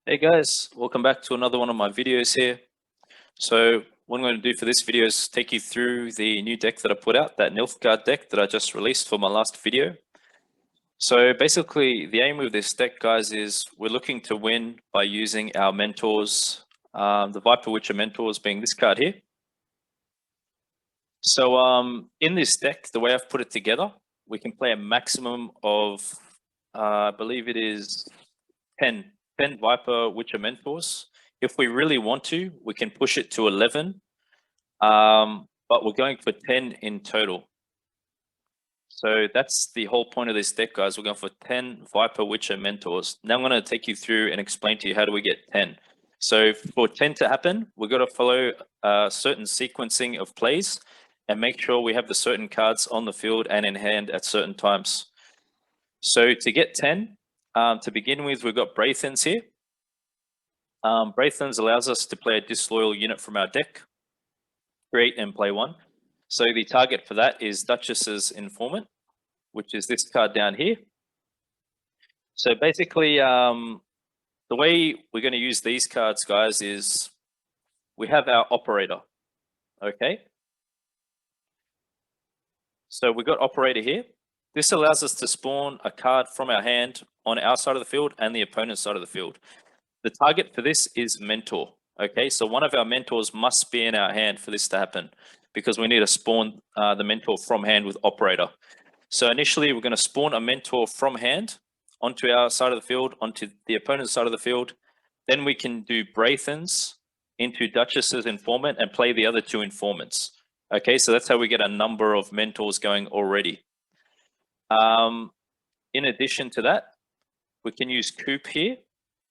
Hey guys, welcome back to another one of my videos here. So what I'm going to do for this video is take you through the new deck that I put out, that Nilfgaard deck that I just released for my last video. So basically the aim with this deck, guys, is we're looking to win by using our mentors, the Viper Witcher mentors being this card here. So in this deck, the way I've put it together, we can play a maximum of, I believe it is 10 Viper Witcher mentors. If we really want to, we can push it to 11, but we're going for 10 in total. So that's the whole point of this deck, guys. We're going for 10 Viper Witcher mentors. Now I'm going to take you through and explain to you how do we get 10. So for 10 to happen, we've got to follow a certain sequencing of plays and make sure we have the certain cards on the field and in hand at certain times. So to get 10, to begin with, we've got Braithens here. Braithens allows us to play a disloyal unit from our deck, create and play one. So the target for that is Duchess's Informant, which is this card down here. So basically, the way we're going to use these cards, guys, is we have our Operator, okay? So we've got Operator here. This allows us to spawn a card from our hand on our side of the field and the opponent's side of the field. The target for this is Mentor. Okay, so one of our mentors must be in our hand for this to happen because we need to spawn the mentor from hand with Operator. So initially, we're going to spawn a mentor from hand onto our side of the field, onto the opponent's side of the field. Then we can do Braithens into Duchess's Informant and play the other two Informants. Okay, so that's how we get a number of mentors going already. In addition to that, we can use Coop here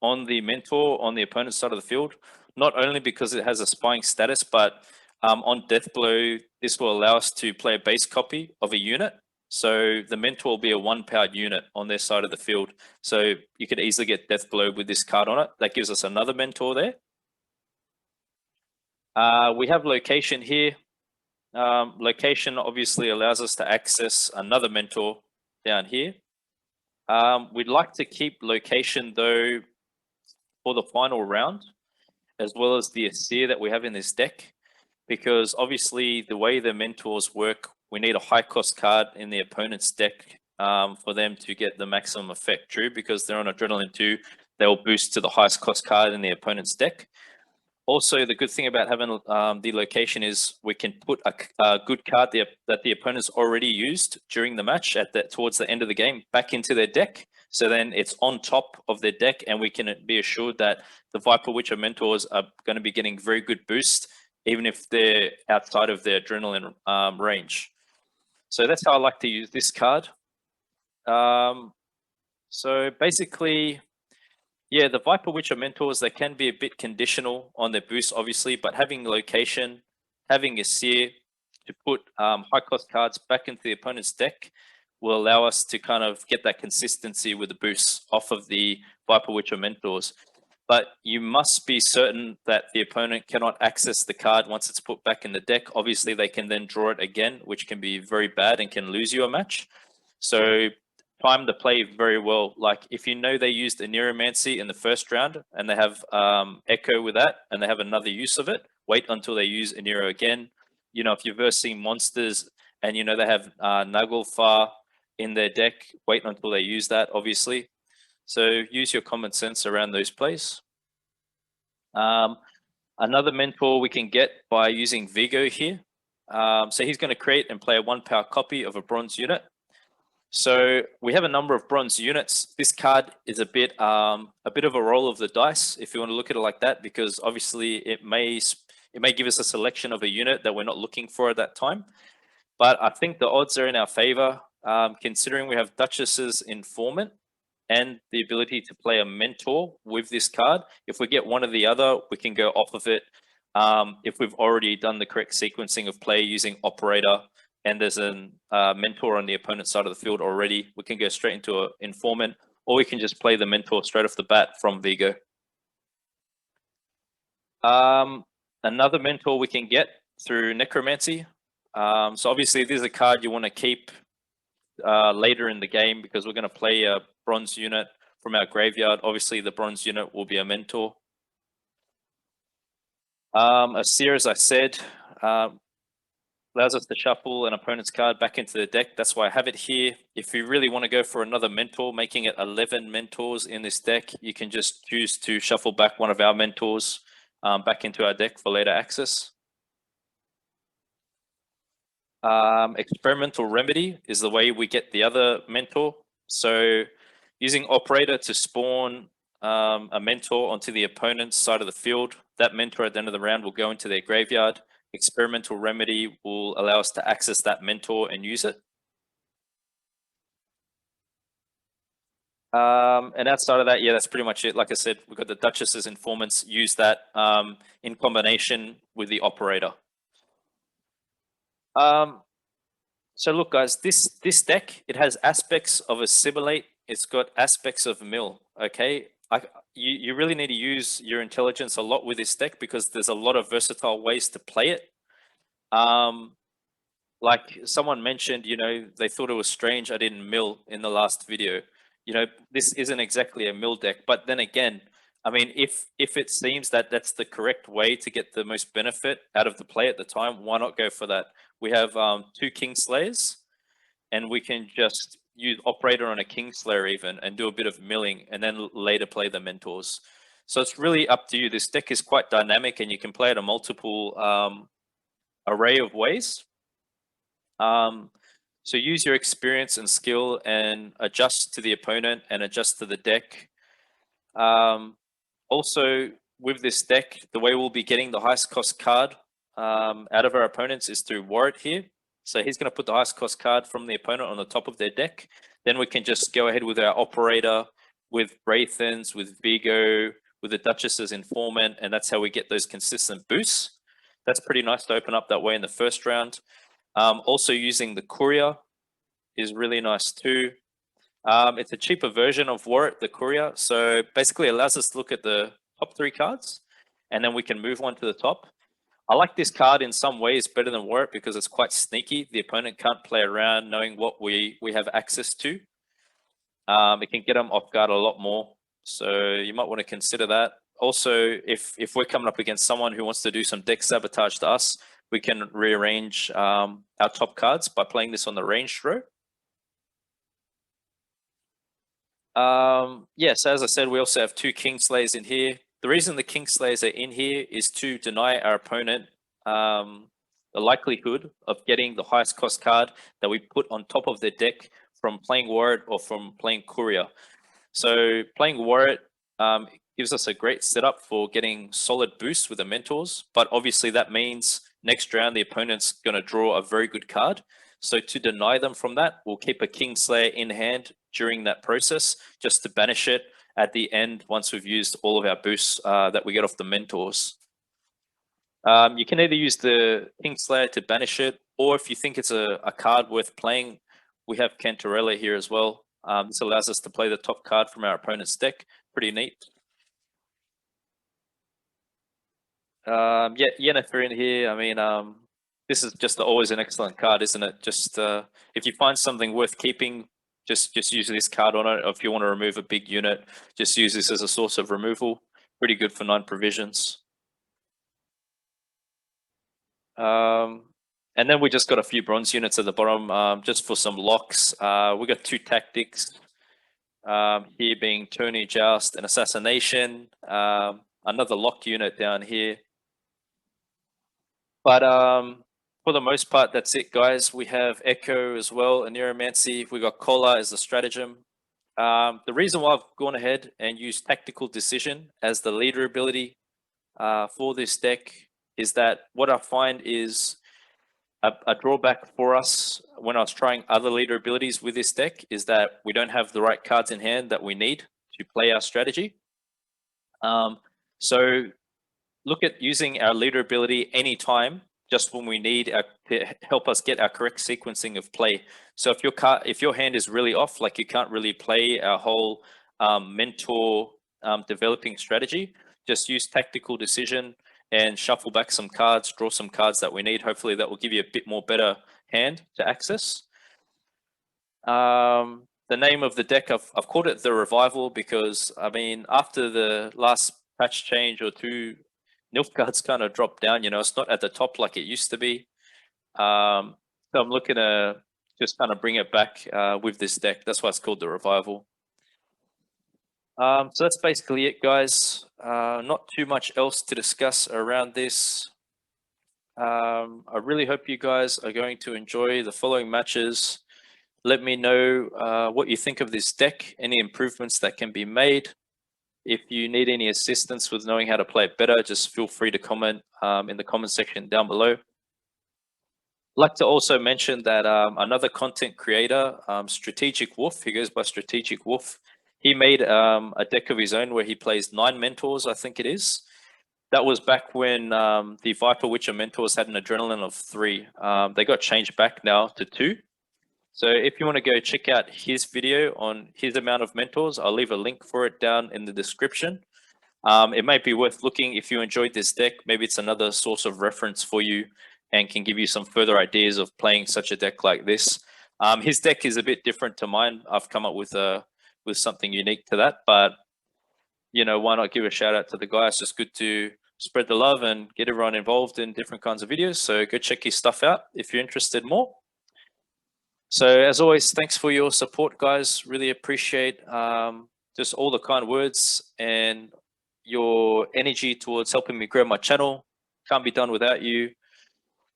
on the mentor on the opponent's side of the field, not only because it has a spying status, but on death blow, this will allow us to play a base copy of a unit. So the mentor will be a 1-powered unit on their side of the field. So you could easily get death blow with this card on it. That gives us another mentor there. We have location here. Location obviously allows us to access another mentor down here. We'd like to keep location though for the final round, as well as the Asir that we have in this deck, because obviously the way the mentors work, we need a high cost card in the opponent's deck for them to get the maximum effect. True, because they're on Adrenaline 2, they'll boost to the highest cost card in the opponent's deck. Also, the good thing about having the location is we can put a good card that the opponent's already used during the match towards the end of the game back into their deck. So then it's on top of their deck, and we can be assured that the Viper Witcher mentors are going to be getting very good boost, even if they're outside of their Adrenaline range. So that's how I like to use this card. So basically, yeah, the Viper Witcher mentors, they can be a bit conditional on their boost, obviously, but having location, having a seer to put high cost cards back into the opponent's deck will allow us to kind of get that consistency with the boosts off of the Viper Witcher mentors. But you must be certain that the opponent cannot access the card once it's put back in the deck. Obviously, they can then draw it again, which can be very bad and can lose you a match. So time to play very well. Like if you know they used a Neuromancy in the first round and they have Echo with that and they have another use of it, wait until they use a Nero again. You know, if you're versing monsters and you know they have Naglfar in their deck, wait until they use that, obviously. So use your common sense around those plays. Another mentor we can get by using Vigo here. So he's going to create and play a 1-power copy of a bronze unit. So we have a number of bronze units. This card is a bit of a roll of the dice, if you want to look at it like that, because obviously it may give us a selection of a unit that we're not looking for at that time. But I think the odds are in our favor, considering we have Duchess's Informant and the ability to play a mentor with this card. If we get one or the other, we can go off of it. If we've already done the correct sequencing of play using Operator, and there's a mentor on the opponent's side of the field already, we can go straight into an Informant, or we can just play the mentor straight off the bat from Vigo. Another mentor we can get through Necromancy. So obviously this is a card you want to keep later in the game, because we're going to play a bronze unit from our graveyard. Obviously, the bronze unit will be a mentor. A seer, as I said, allows us to shuffle an opponent's card back into the deck. That's why I have it here. If you really want to go for another mentor, making it 11 mentors in this deck, you can just choose to shuffle back one of our mentors back into our deck for later access. Experimental Remedy is the way we get the other mentor. So using Operator to spawn a mentor onto the opponent's side of the field, that mentor at the end of the round will go into their graveyard. Experimental Remedy will allow us to access that mentor and use it. And outside of that, yeah, that's pretty much it. Like I said, we've got the Duchess's Informants, use that in combination with the Operator. So look, guys, this deck, it has aspects of Assimilate. It's got aspects of Mill, okay? You really need to use your intelligence a lot with this deck because there's a lot of versatile ways to play it. Like someone mentioned, you know, they thought it was strange I didn't mill in the last video. You know, this isn't exactly a mill deck, but then again, I mean, if it seems that that's the correct way to get the most benefit out of the play at the time, why not go for that? We have 2 Kingslayers, and we can just use Operator on a Kingslayer even and do a bit of milling and then later play the mentors. So it's really up to you. This deck is quite dynamic and you can play it a multiple array of ways. So use your experience and skill and adjust to the opponent and adjust to the deck. Also, with this deck, the way we'll be getting the highest cost card out of our opponents is through Warrant here. So he's going to put the highest cost card from the opponent on the top of their deck. Then we can just go ahead with our Operator, with Wraithens, with Vigo, with the Duchess's Informant, and that's how we get those consistent boosts. That's pretty nice to open up that way in the first round. Also using the Courier is really nice too. It's a cheaper version of Warrant, the Courier. So basically it allows us to look at the top 3 cards and then we can move one to the top. I like this card in some ways better than Warrant because it's quite sneaky. The opponent can't play around knowing what we have access to. It can get them off guard a lot more. So you might want to consider that. Also, if we're coming up against someone who wants to do some deck sabotage to us, we can rearrange our top cards by playing this on the ranged row. Yeah, so as I said, we also have 2 Kingslayers in here. The reason the Kingslayers are in here is to deny our opponent the likelihood of getting the highest cost card that we put on top of their deck from playing Warrant or from playing Courier. So playing Warrant gives us a great setup for getting solid boosts with the mentors, but obviously that means next round the opponent's going to draw a very good card. So to deny them from that, we'll keep a Kingslayer in hand during that process just to banish it at the end once we've used all of our boosts that we get off the mentors. You can either use the Kingslayer to banish it, or if you think it's a card worth playing, we have Cantarella here as well. This allows us to play the top card from our opponent's deck. Pretty neat. Yeah, Yennefer in here. I mean, this is just always an excellent card, isn't it? Just if you find something worth keeping, just use this card on it. Or if you want to remove a big unit, just use this as a source of removal. Pretty good for 9 provisions. And then we just got a few bronze units at the bottom, just for some locks. We got 2 tactics. Here being Tourney, Joust, and Assassination. Another lock unit down here. But for the most part, that's it, guys. We have Echo as well, and Neuromancy. We got Collar as the stratagem. The reason why I've gone ahead and used Tactical Decision as the leader ability for this deck is that what I find is a drawback for us when I was trying other leader abilities with this deck is that we don't have the right cards in hand that we need to play our strategy. So look at using our leader ability anytime, just when we need to help us get our correct sequencing of play. So if your hand is really off, like you can't really play our whole mentor developing strategy, just use Tactical Decision and shuffle back some cards, draw some cards that we need. Hopefully that will give you a bit more better hand to access. And the name of the deck, I've called it the Revival because, I mean, after the last patch change or two, Nilfgaard's kind of dropped down, you know, it's not at the top like it used to be. So I'm looking to just kind of bring it back with this deck. That's why it's called the Revival. So that's basically it, guys. Not too much else to discuss around this. I really hope you guys are going to enjoy the following matches. Let me know what you think of this deck, any improvements that can be made. If you need any assistance with knowing how to play it better, just feel free to comment in the comment section down below. I'd like to also mention that another content creator, Strategic Wolf, he goes by Strategic Wolf, he made a deck of his own where he plays 9 mentors, I think it is. That was back when the Viper Witcher mentors had an adrenaline of 3. They got changed back now to 2. So if you want to go check out his video on his amount of mentors, I'll leave a link for it down in the description. It might be worth looking if you enjoyed this deck. Maybe it's another source of reference for you and can give you some further ideas of playing such a deck like this. His deck is a bit different to mine. I've come up with something unique to that, but you know, why not give a shout out to the guy? It's just good to spread the love and get everyone involved in different kinds of videos. So go check his stuff out if you're interested more. So as always, thanks for your support, guys. Really appreciate just all the kind words and your energy towards helping me grow my channel. Can't be done without you.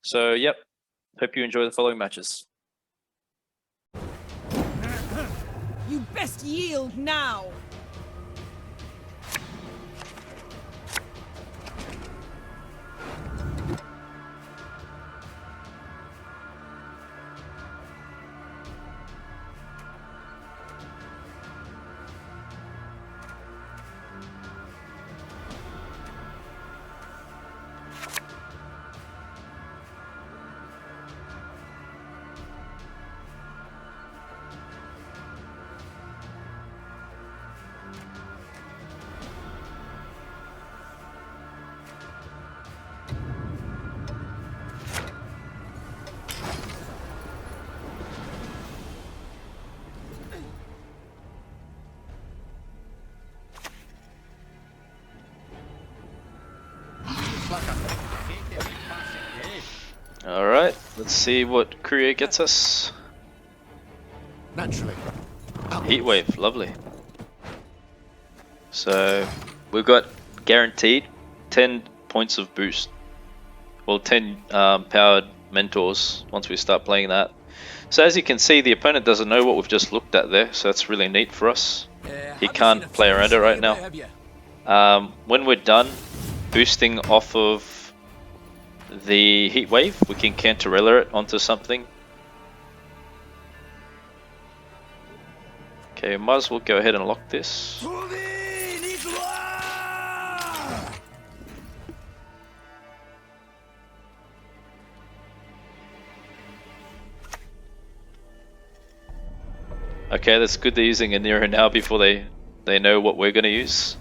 So, yep. Hope you enjoy the following matches. You best yield now. Alright, let's see what Courier gets us. Naturally. Heatwave, lovely. So, we've got guaranteed 10 points of boost. Well, 10 powered mentors once we start playing that. So as you can see, the opponent doesn't know what we've just looked at there, so that's really neat for us. He can't play around it right now. When we're done boosting off of the heat wave, we can cantarella it onto something. Okay, might as well go ahead and lock this. Okay, that's good they're using a Nero now before they know what we're going to use.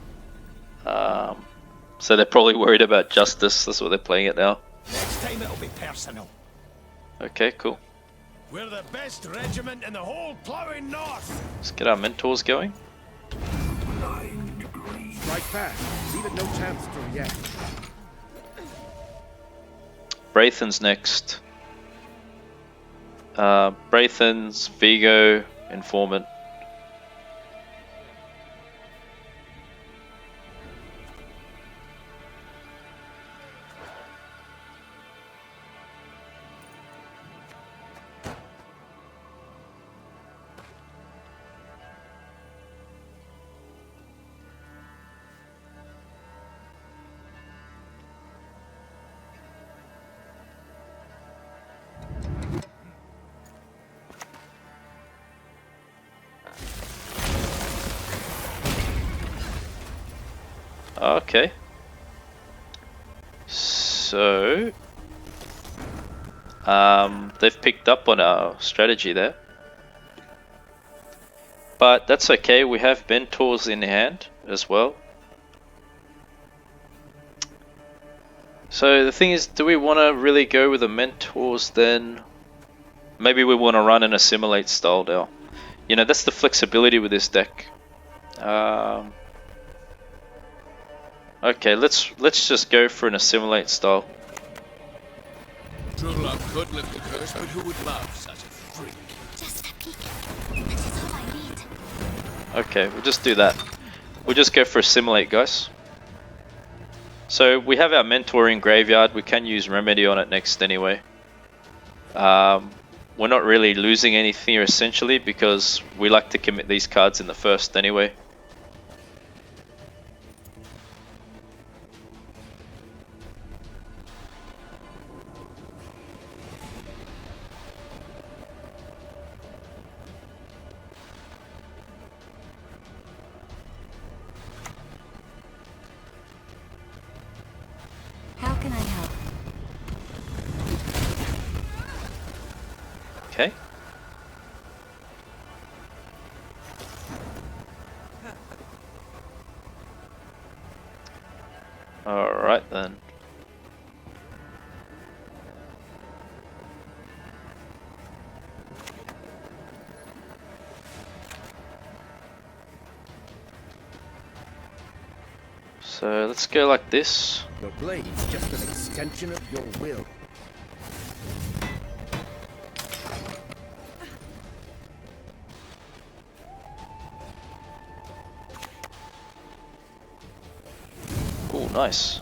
So they're probably worried about justice, that's what they're playing it now. Next time it'll be personal. Okay, cool. We're the best regiment in the whole plowing north. Let's get our mentors going. Strike fast. Leave it no chance to react. Braithen's next. Braithen's, Vigo, Informant. Okay. So they've picked up on our strategy there. But that's okay, we have mentors in hand as well. So the thing is, do we want to really go with the mentors then? Maybe we want to run an assimilate style now. you know, that's the flexibility with this deck. Okay, let's just go for an assimilate style. True love could lift the curse, but who would love such a freak? Just a peek. That is all I need. Okay, we'll just do that. We'll just go for assimilate, guys. So we have our mentor in graveyard. We can use remedy on it next anyway. We're not really losing anything here essentially because we like to commit these cards in the first anyway. How can I help? Okay. Alright then. So let's go like this. Your blade's just an extension of your will. Oh, nice.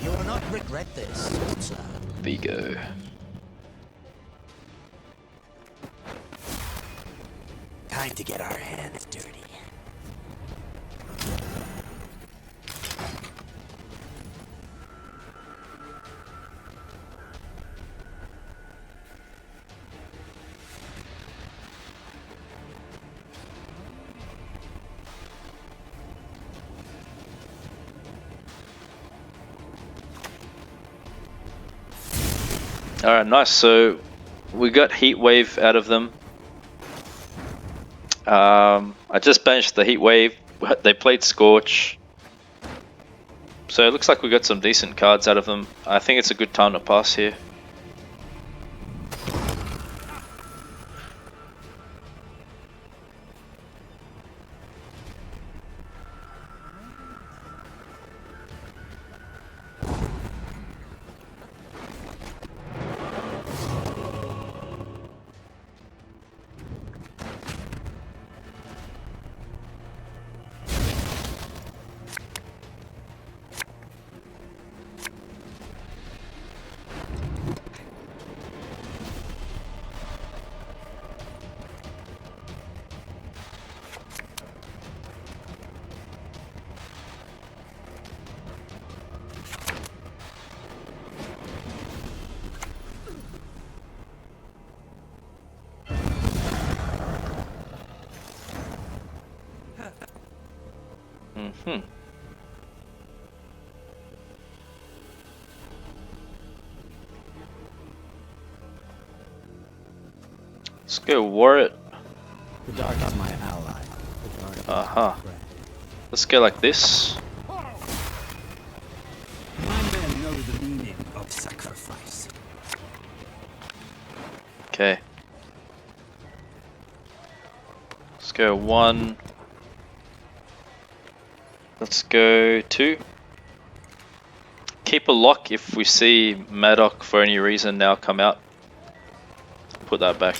You will not regret this, sir. Vigo. Time to get our hands dirty. Alright, nice. So we got heat wave out of them. I just banished the heat wave. They played Scorch. So it looks like we got some decent cards out of them. I think it's a good time to pass here. Let's go Warrior. The dark is my ally. The dark is Uh-huh. my friend. Let's go like this. My men know the meaning of sacrifice. Okay. Let's go 1. Let's go 2. Keep a lock if we see Madoc for any reason now come out. Put that back.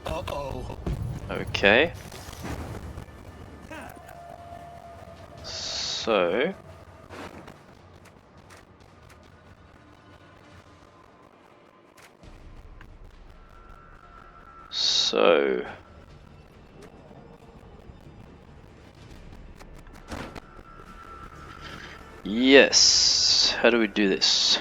Uh-oh. Okay. So yes, how do we do this?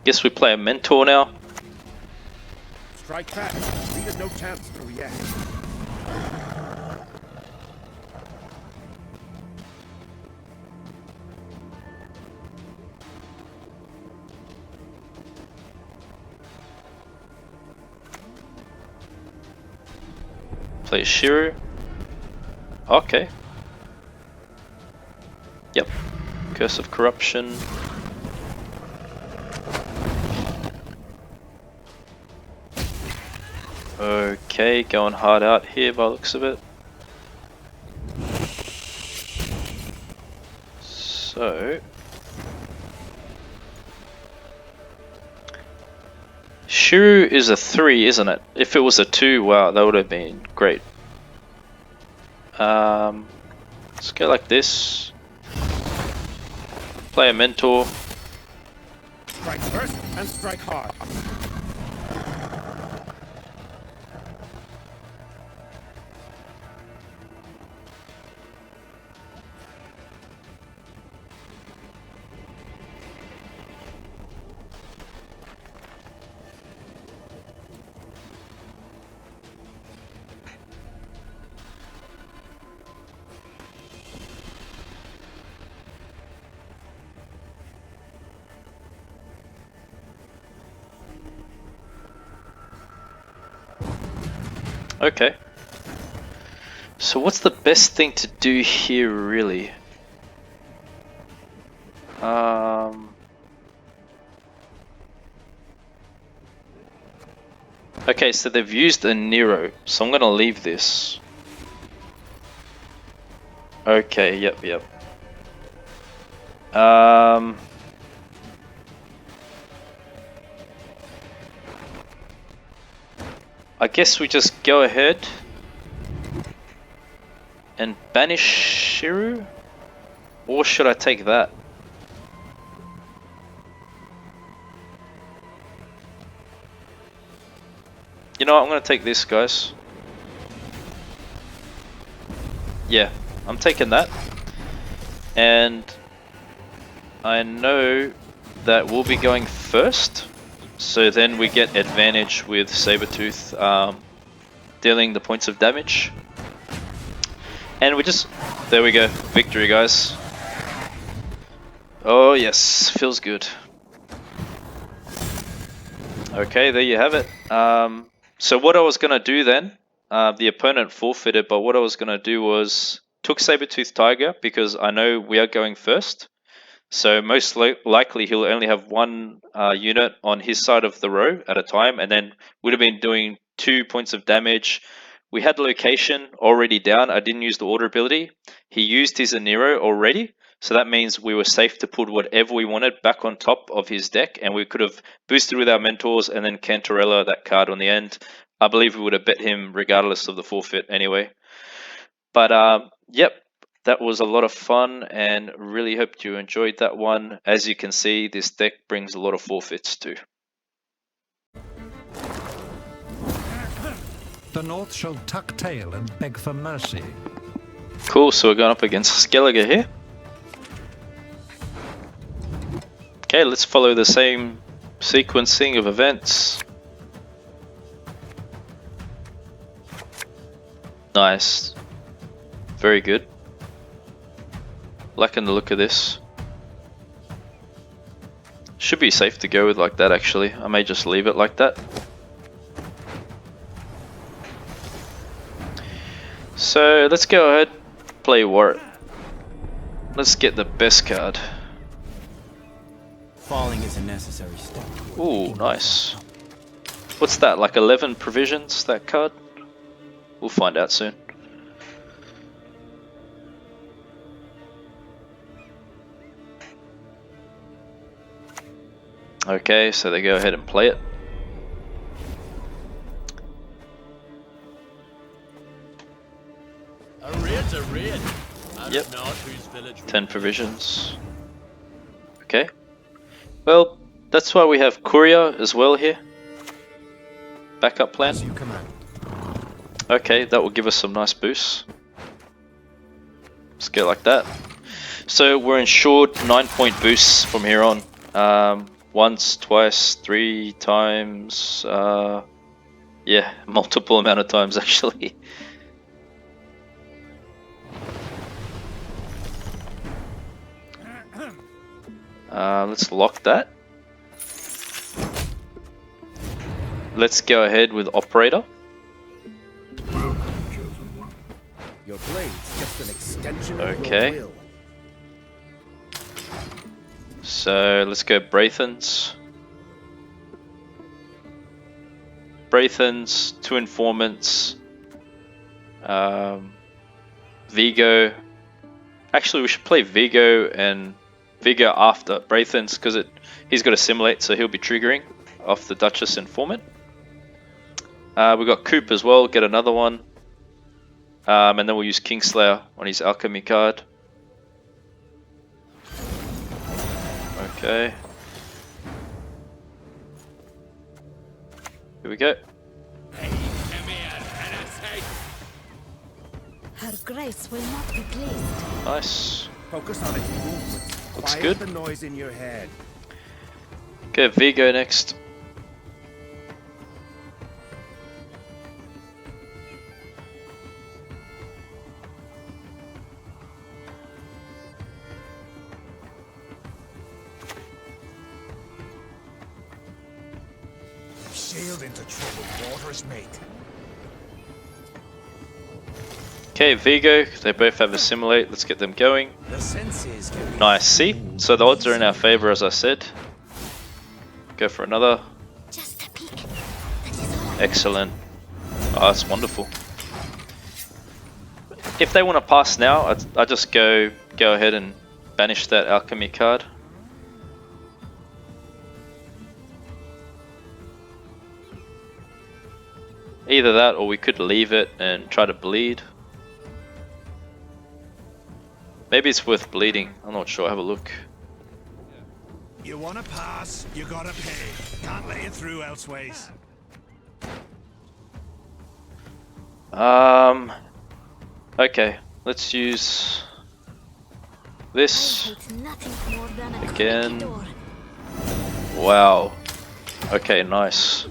Guess we play a mentor now. Strike fast. Leave us no chance to react. Play Shiru. Okay. Yep. Curse of Corruption. Okay, going hard out here by the looks of it. So Shiru is a 3, isn't it? If it was a 2, wow, that would have been great. Let's go like this. Play a mentor. Strike first and strike hard. Okay. So what's the best thing to do here, really? Okay, so they've used a Nero, so I'm gonna leave this. Okay, yep. I guess we just go ahead and banish Shiru? Or should I take that? You know what, I'm gonna take this, guys. Yeah, I'm taking that. And I know that we'll be going first. So then we get advantage with Sabertooth dealing the points of damage. And we just... there we go. Victory, guys. Oh yes, feels good. Okay, there you have it. So what I was going to do then, the opponent forfeited, but what I was going to do was took Sabertooth Tiger because I know we are going first. So most likely he'll only have one unit on his side of the row at a time, and then would have been doing 2 points of damage. We had location already down. I didn't use the order ability. He used his Aniro already, so that means we were safe to put whatever we wanted back on top of his deck, and we could have boosted with our mentors and then Cantarella that card on the end. I believe we would have bet him regardless of the forfeit anyway. But yep. That was a lot of fun and really hope you enjoyed that one. As you can see, this deck brings a lot of forfeits too. The North shall tuck tail and beg for mercy. Cool, so we're going up against Skellige here. Okay, let's follow the same sequencing of events. Nice. Very good. Liking the look of this. Should be safe to go with like that actually. I may just leave it like that. So let's go ahead, play Warrant. Let's get the best card. Falling is a necessary step. Ooh, nice. What's that, like 11 provisions, that card? We'll find out soon. Okay, so they go ahead and play it. A raid's a raid. Yep. Not whose village 10 provisions. Okay. Well, that's why we have Courier as well here. Backup plan. As you command. Okay, that will give us some nice boosts. Let's go like that. So we're ensured 9-point boosts from here on. once, twice, 3 times. Yeah, multiple amount of times actually. Let's lock that. Let's go ahead with operator. Your blade's just an extension of Okay. your will. So let's go Braithens. Braithens, 2 informants. Vigo. Actually, we should play Vigo and Vigo after Braithens because he's got assimilate, so he'll be triggering off the Duchess informant. We got Coop as well. Get another one. And then we'll use Kingslayer on his alchemy card. Okay. Here we go. Her grace will not be pleased. Nice. Focus on its movements. Looks Quiet good. the noise in your head. Okay, Vigo next. Sailed into troubled waters, mate. Okay, Vigo. They both have assimilate. Let's get them going. The senses can be Nice. See? So the odds are in our favor, as I said. Go for another. Just a peek. That is all. Excellent. Oh, that's wonderful. If they want to pass now, I just go ahead and banish that alchemy card. Either that, or we could leave it and try to bleed. Maybe it's worth bleeding. I'm not sure. Have a look. You wanna pass, you gotta pay. Can't let you through elseways. Okay. Let's use this I hate nothing more than a again. creaky door. Wow. Okay, nice.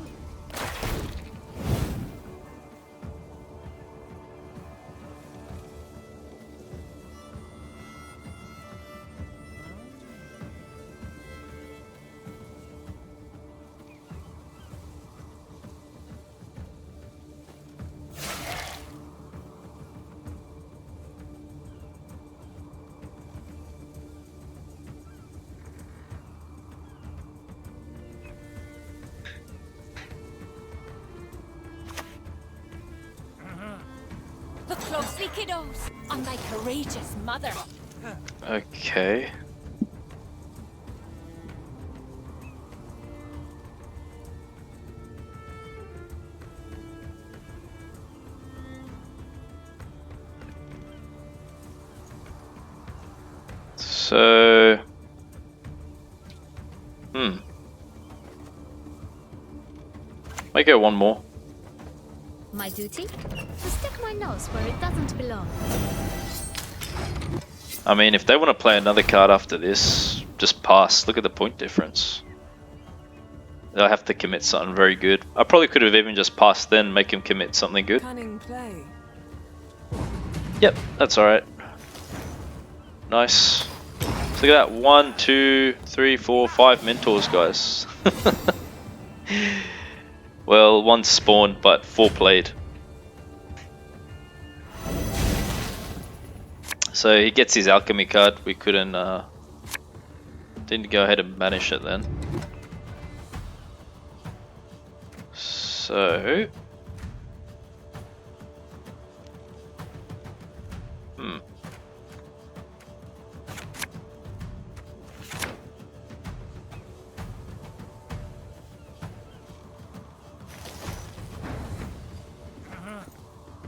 Look closely, kiddos, on my courageous mother. Okay. So, might go one more. My duty? To stick my nose where it doesn't belong. I mean, if they want to play another card after this, just pass. Look at the point difference. They'll have to commit something very good. I probably could have even just passed then, make him commit something good. Cunning play. Yep, that's alright. Nice. So look at that. 1, 2, 3, 4, 5 mentors, guys. Well, 1 spawned, but 4 played. So he gets his alchemy card. We couldn't, didn't go ahead and banish it then. So,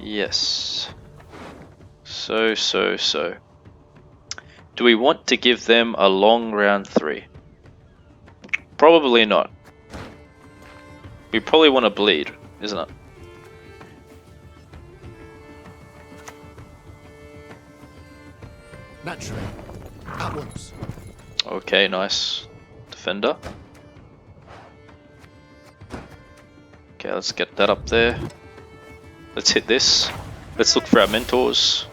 yes. So. Do we want to give them a long round 3? Probably not. We probably want to bleed, isn't it? Naturally. At once. Okay, nice. Defender. Okay, let's get that up there. Let's hit this. Let's look for our mentors.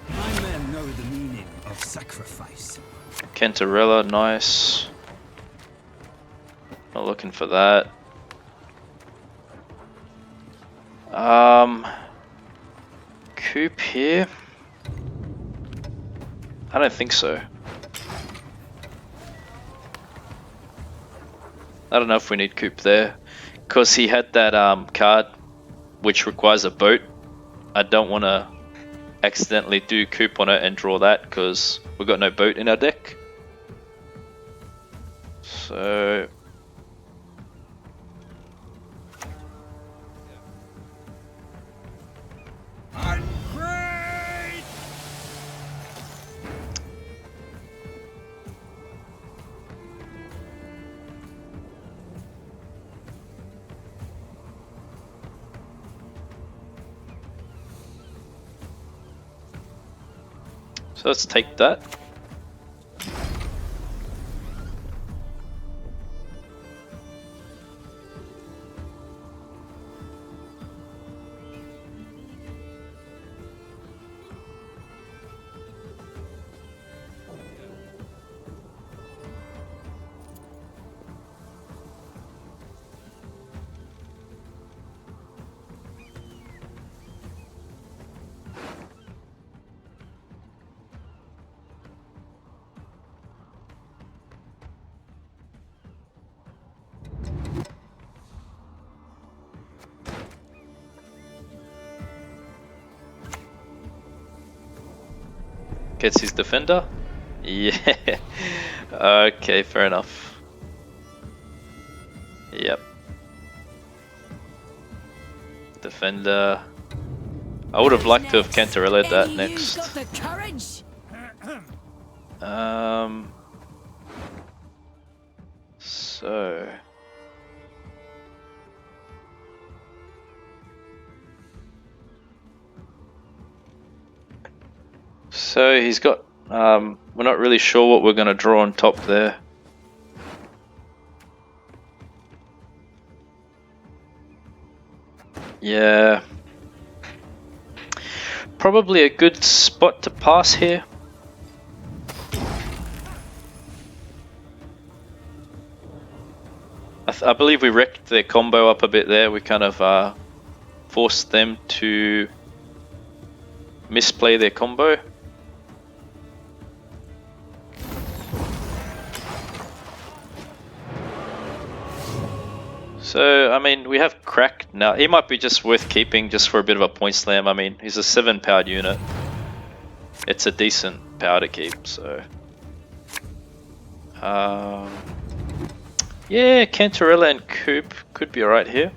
My men know the meaning of sacrifice. Cantarella, nice. Not looking for that. Coop here? I don't think so. I don't know if we need Coop there. Because he had that card which requires a boat. I don't want to accidentally do Coop on it and draw that because we've got no boat in our deck. So... So let's take that. Gets his defender? Yeah. Okay, fair enough. Yep. Defender. I would have liked to have Cantarella that next. So... So he's got, we're not really sure what we're going to draw on top there. Yeah. Probably a good spot to pass here. I believe we wrecked their combo up a bit there. We kind of forced them to misplay their combo. So, I mean, we have Crack now. He might be just worth keeping just for a bit of a point slam. I mean, he's a 7-powered unit. It's a decent power to keep, so... yeah, Cantarella and Coop could be alright here.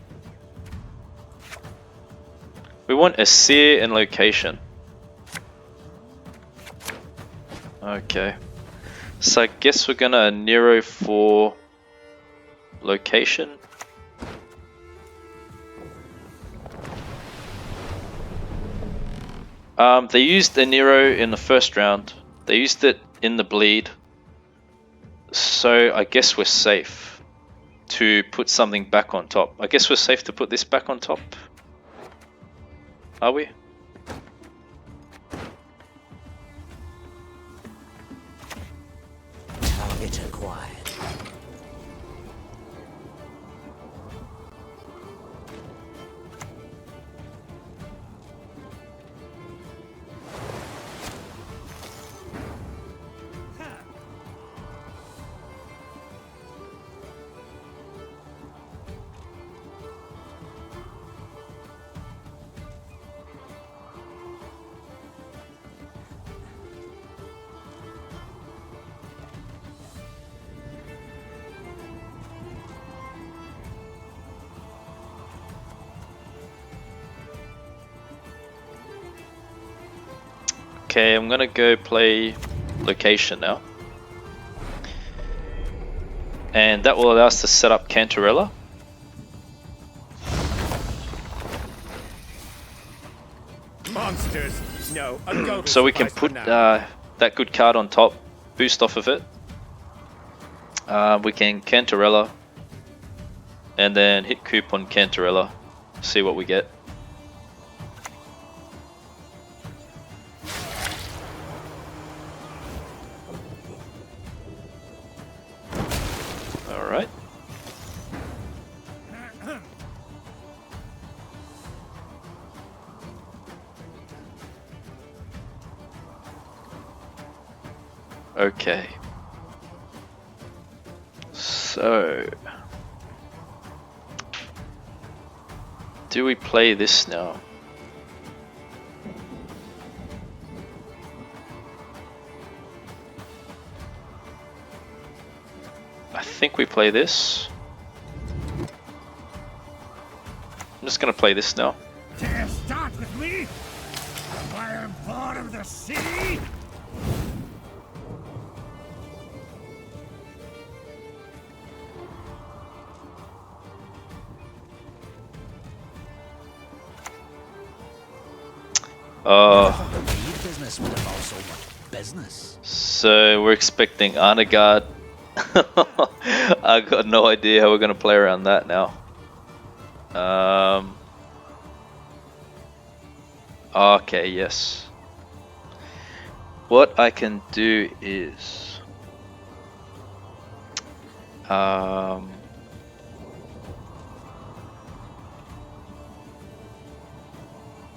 We want a Seer and location. Okay. So I guess we're gonna Nero for location. They used a Nero in the first round. They used it in the bleed. So I guess we're safe to put something back on top. I guess we're safe to put this back on top. Are we? Target acquired. Okay, I'm gonna go play location now. And that will allow us to set up Cantarella. Monsters. No, a goat So we can put that good card on top, boost off of it. We can Cantarella. and then hit Coop on Cantarella, see what we get. Alright. Okay. So, do we play this now? I think we play this. I'm just gonna play this now. Dare start with me? I am part of the city? Business would involve so much business. So we're expecting Nilfgaard. I got no idea how we're gonna play around that now. Okay, yes. What I can do is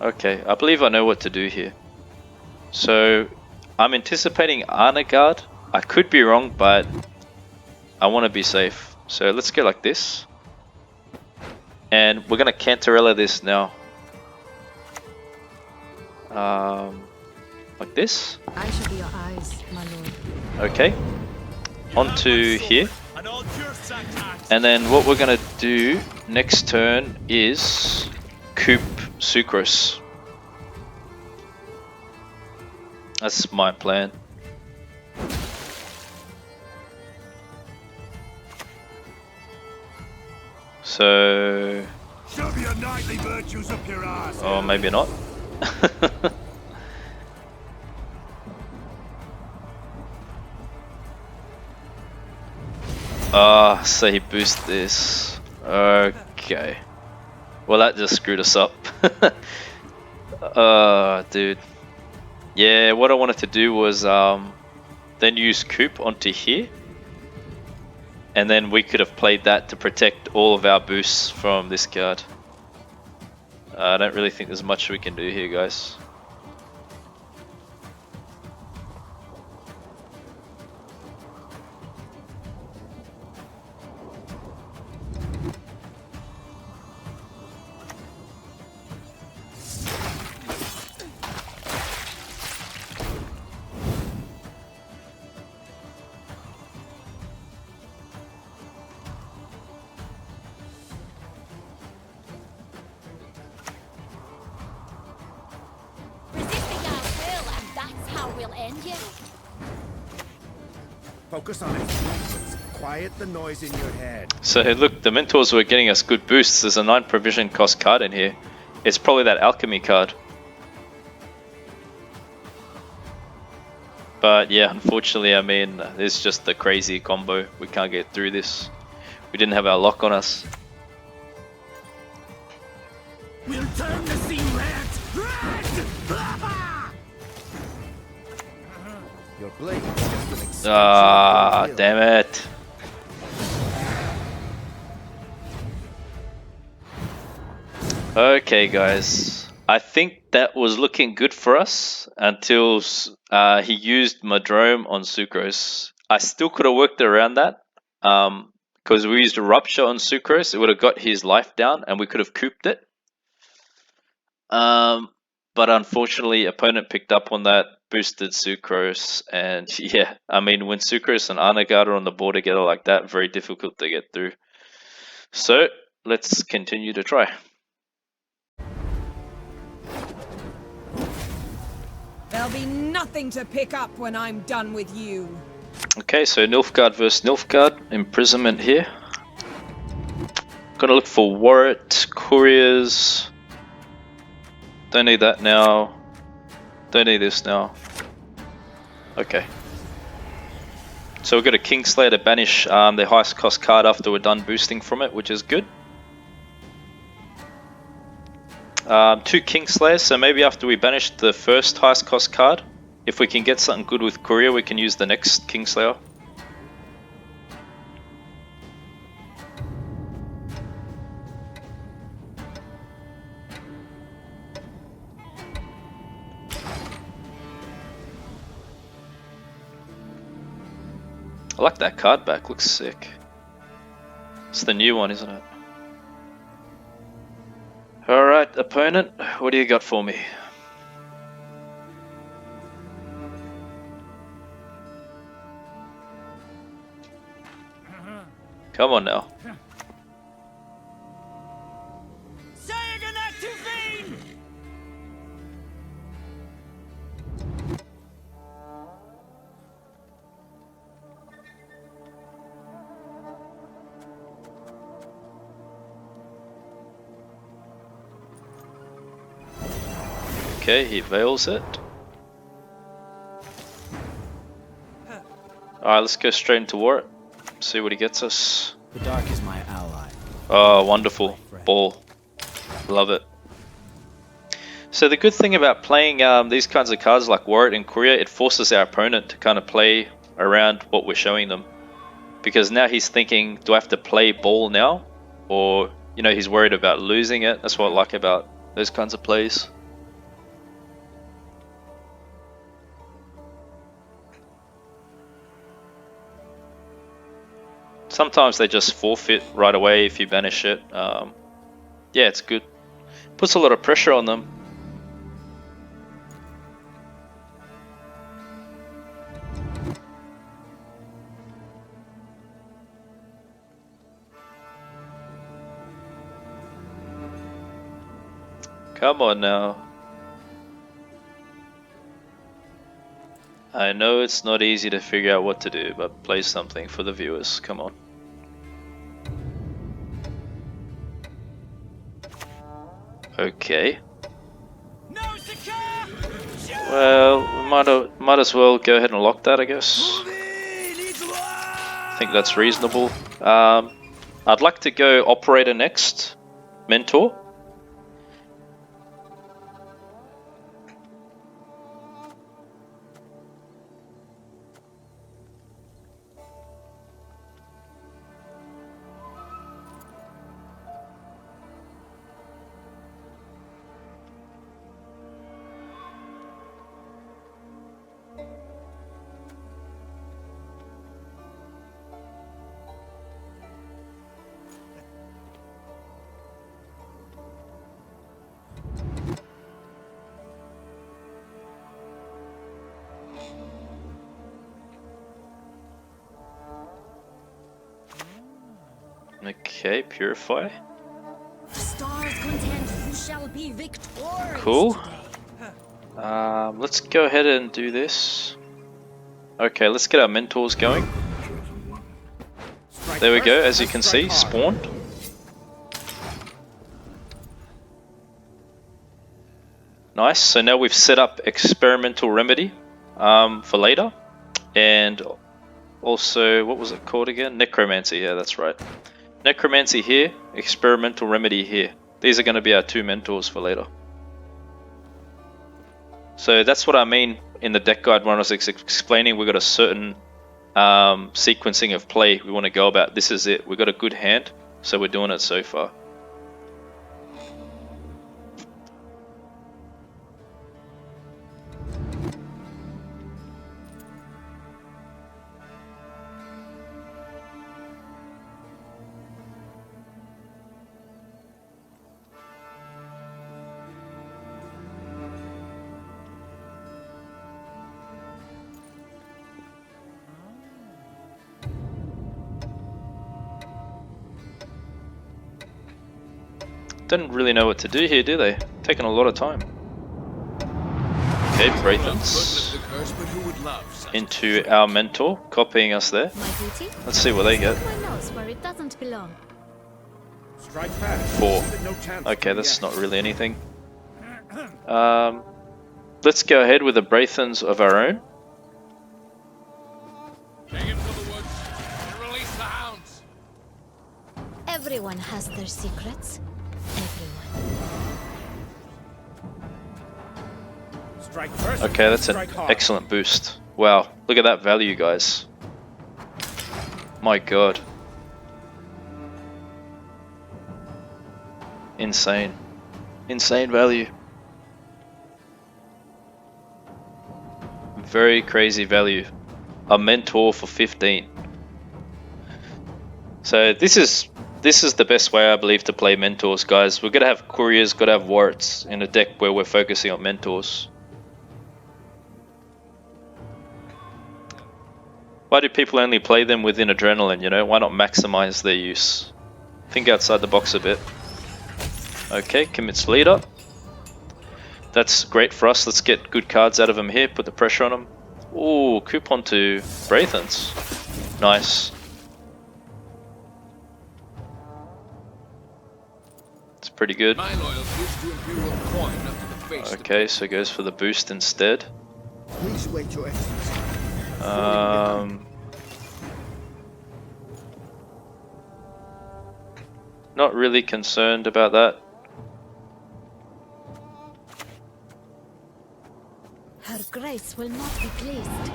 okay, I believe I know what to do here. So I'm anticipating Nilfgaard. I could be wrong, but I want to be safe. So let's go like this. And we're gonna Cantarella this now. Like this. I shall be your eyes, my lord. Okay. Onto here. And then what we're gonna do next turn is Coop Sucrose. That's my plan. So, Shove your knightly virtues up your ass. or maybe not. Ah, so he boosts this. Okay. Well, that just screwed us up. Dude. Yeah, what I wanted to do was then use Coop onto here. And then we could have played that to protect all of our boosts from this card. I don't really think there's much we can do here, guys. Focus on it. Quiet the noise in your head. So look, the mentors were getting us good boosts. There's a 9 provision cost card in here. It's probably that alchemy card. But yeah, unfortunately, I mean, it's just a crazy combo. We can't get through this. We didn't have our lock on us. We'll turn the sea red! Your blade is just an extension Ah, of your damn it. Okay, guys. I think that was looking good for us until he used Madrome on Sucrose. I still could have worked around that because we used a Rupture on Sucrose. It would have got his life down and we could have cooped it. But unfortunately, opponent picked up on that, boosted Sucrose, and yeah, I mean, when Sucrose and Nilfgaard are on the board together like that, very difficult to get through. So, let's continue to try. There'll be nothing to pick up when I'm done with you. Okay, so Nilfgaard versus Nilfgaard, Imprisonment here. Gonna look for Warrant, Couriers. Don't need that now. Don't need this now. Okay. So we've got a Kingslayer to banish the highest cost card after we're done boosting from it, which is good. 2 Kingslayers, so maybe after we banish the first highest cost card, if we can get something good with Courier, we can use the next Kingslayer. I like that card back, looks sick. It's the new one, isn't it? Alright, opponent, what do you got for me? Come on now. Okay, he veils it. Alright, let's go straight into war. See what he gets us. The dark is my ally. Oh, wonderful. Ball. Love it. So the good thing about playing these kinds of cards like Warrior and Courier, it forces our opponent to kind of play around what we're showing them. Because now he's thinking, do I have to play ball now? Or, you know, he's worried about losing it. That's what I like about those kinds of plays. Sometimes they just forfeit right away if you banish it. Yeah, it's good. Puts a lot of pressure on them. Come on now. I know it's not easy to figure out what to do, but play something for the viewers. Come on. Okay. Well, we might as well go ahead and lock that, I guess. I think that's reasonable. I'd like to go Operator next. Mentor. Okay, Purify. Stars content, you shall be victorious. Cool. Let's go ahead and do this. Okay, let's get our mentors going. There we go, as you can see, spawned. Nice, so now we've set up Experimental Remedy for later. And also, what was it called again? Necromancy, yeah, that's right. Necromancy here, Experimental Remedy here. These are going to be our 2 mentors for later. So that's what I mean in the deck guide when I was explaining we've got a certain sequencing of play we want to go about. This is it. We've got a good hand, so we're doing it so far. Didn't really know what to do here, do they? Taking a lot of time. Okay, Braithens into our mentor, copying us there. Let's see what they get. 4. Okay, that's not really anything. Let's go ahead with the Braithens of our own. Everyone has their secrets. Everyone. Strike first. Okay, that's an strike hard. excellent boost. Wow, look at that value, guys. My god. Insane. Insane value. Very crazy value. A mentor for 15. So this is the best way, I believe, to play mentors, guys. We're gonna have couriers, gotta have warts in a deck where we're focusing on mentors. Why do people only play them within Adrenaline, you know? Why not maximize their use? Think outside the box a bit. Okay, commits leader. That's great for us. Let's get good cards out of him here. Put the pressure on him. Ooh, coupon to Braithens. Nice. It's pretty good. My loyalty is to Imperial coin up to the face. Okay, so goes for the boost instead. Please wait, Your Excellency. Not really concerned about that. Her Grace will not be pleased.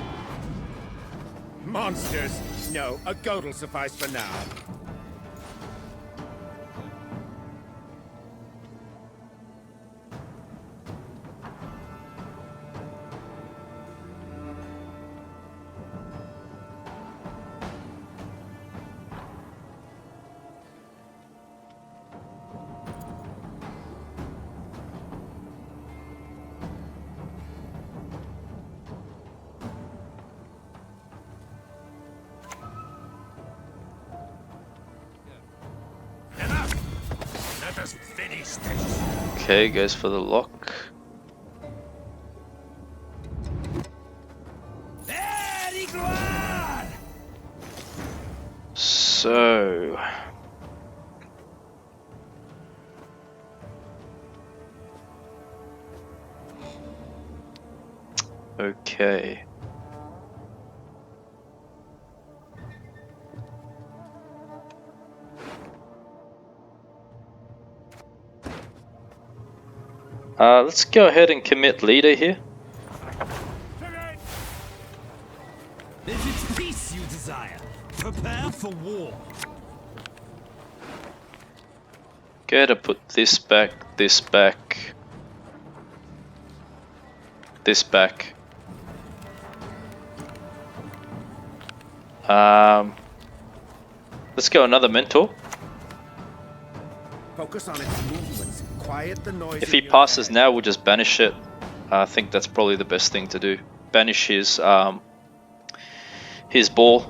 Monsters! No, a goat will suffice for now. Let us finish this. Okay, goes for the lock. So okay. Let's go ahead and commit leader here. If it's peace you desire, prepare for war. Gotta put this back, this back, this back. Let's go another mentor. Focus on its movements. Quiet the noise. If he passes now, we'll just banish it. I think that's probably the best thing to do. Banish his ball.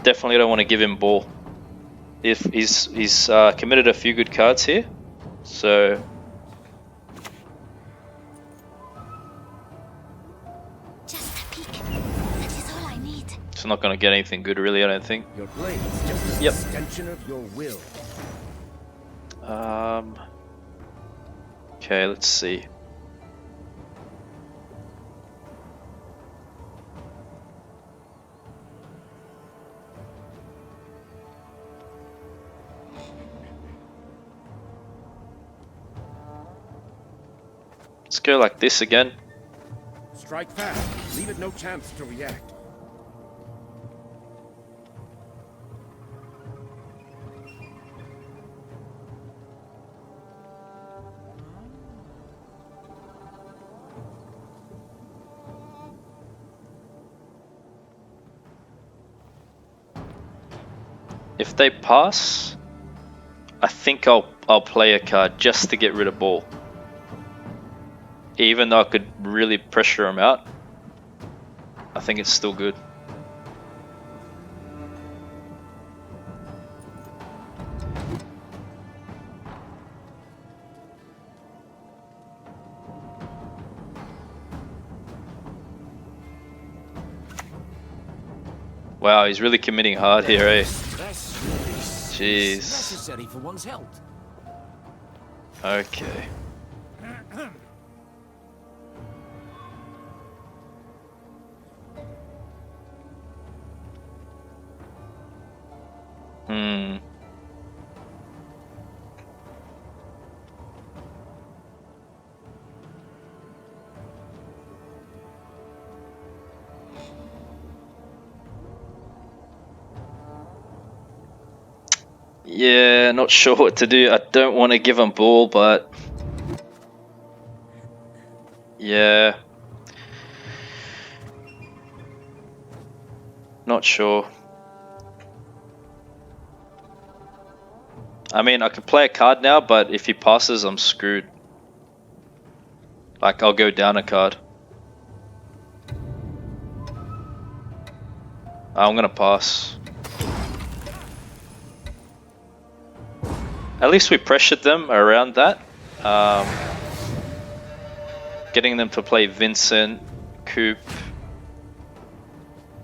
Definitely don't want to give him ball. If he's committed a few good cards here, so Just a peek. That is all I need. it's not going to get anything good, really. I don't think. Your blade is just an Yep. extension of your will. Okay, let's see. Let's go like this again. Strike fast. Leave it no chance to react. If they pass, I think I'll play a card just to get rid of ball. Even though I could really pressure him out, I think it's still good. Wow, he's really committing hard here, eh? Jeez. Necessary for one's health. Okay. Yeah, not sure what to do. I don't want to give him ball, but yeah, not sure. I mean, I could play a card now, but if he passes, I'm screwed. Like, I'll go down a card. I'm gonna pass. At least we pressured them around that. Getting them to play Vincent, Coop,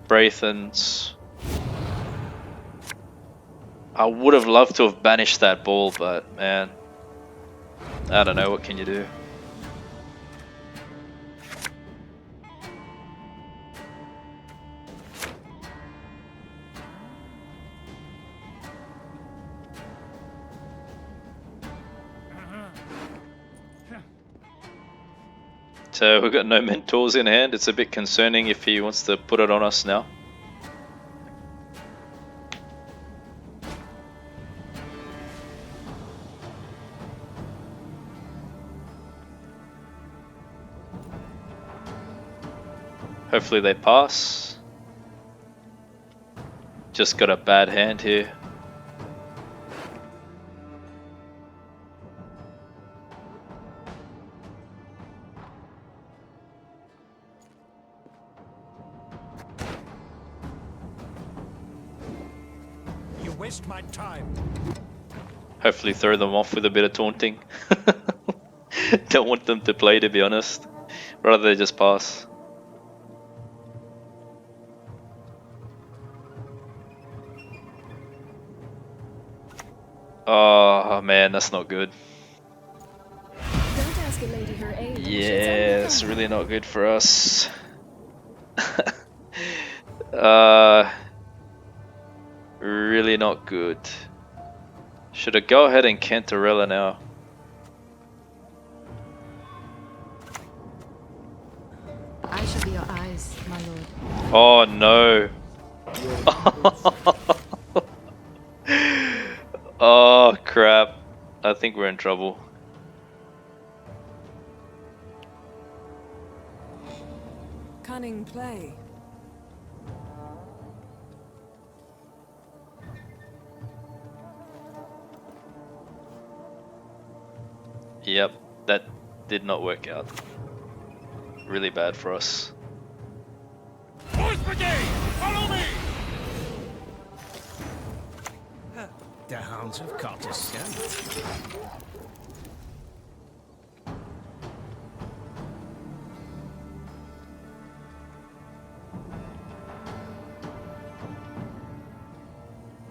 Braithens. I would have loved to have banished that ball, but man, I don't know, what can you do? So we've got no mentors in hand. It's a bit concerning if he wants to put it on us now. Hopefully they pass. Just got a bad hand here. You waste my time. Hopefully throw them off with a bit of taunting. Don't want them to play, to be honest. Rather they just pass. Oh man, that's not good. Don't ask a lady her age. Yeah, it's really not good for us. Really not good. Should I go ahead and Cantarella now? I shall be your eyes, my lord. Oh no. Oh crap. I think we're in trouble. Cunning play. Yep, that did not work out. Really bad for us. Fourth Brigade, follow me! The hounds have caught a scent.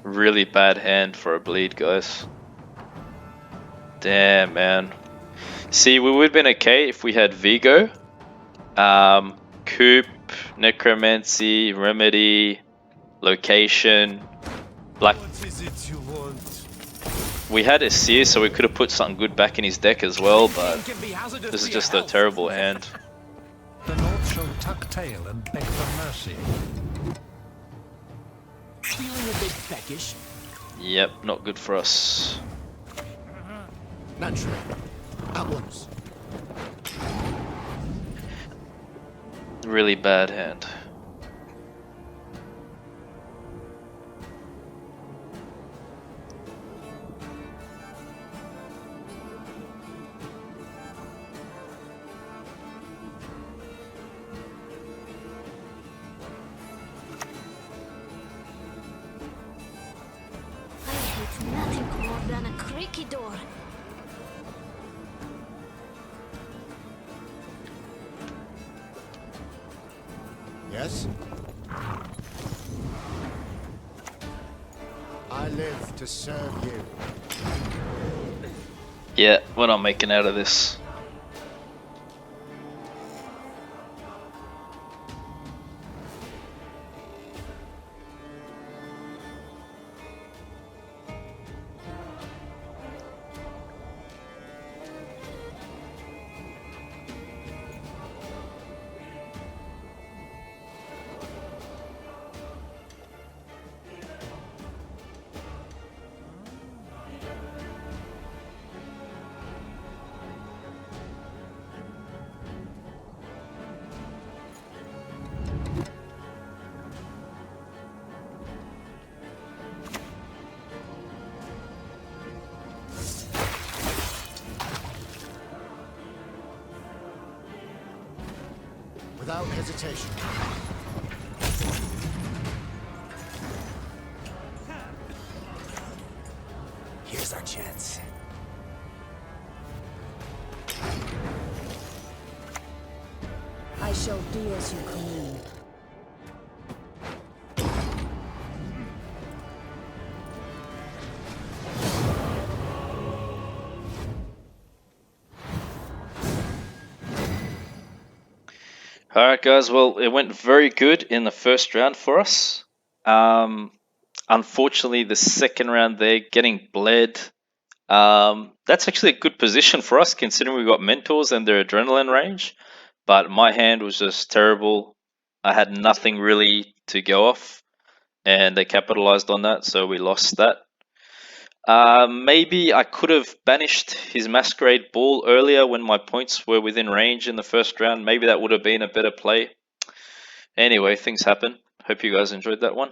Really bad hand for a bleed, guys. Damn, man. See, we would have been okay if we had Vigo, Coop, Necromancy, Remedy, Location, Black. What is it you want? We had a Seer, so we could have put something good back in his deck as well, but Can be hazardous this is for your just a health. terrible hand. The North shall tuck tail and beg for mercy. Feeling a bit peckish? Yep, not good for us. Naturally. At once. Really bad hand. I hate nothing more than a creaky door. Yes? I live to serve you. Yeah, we're not making out of this. without hesitation. Here's our chance. I shall do as you command. Alright guys, well it went very good in the first round for us. Unfortunately the second round there, getting bled. That's actually a good position for us considering we got mentors and their adrenaline range. But my hand was just terrible. I had nothing really to go off. And they capitalized on that, so we lost that. Maybe I could have banished his Masquerade Ball earlier when my points were within range in the first round. Maybe that would have been a better play. Anyway, things happen. Hope you guys enjoyed that one.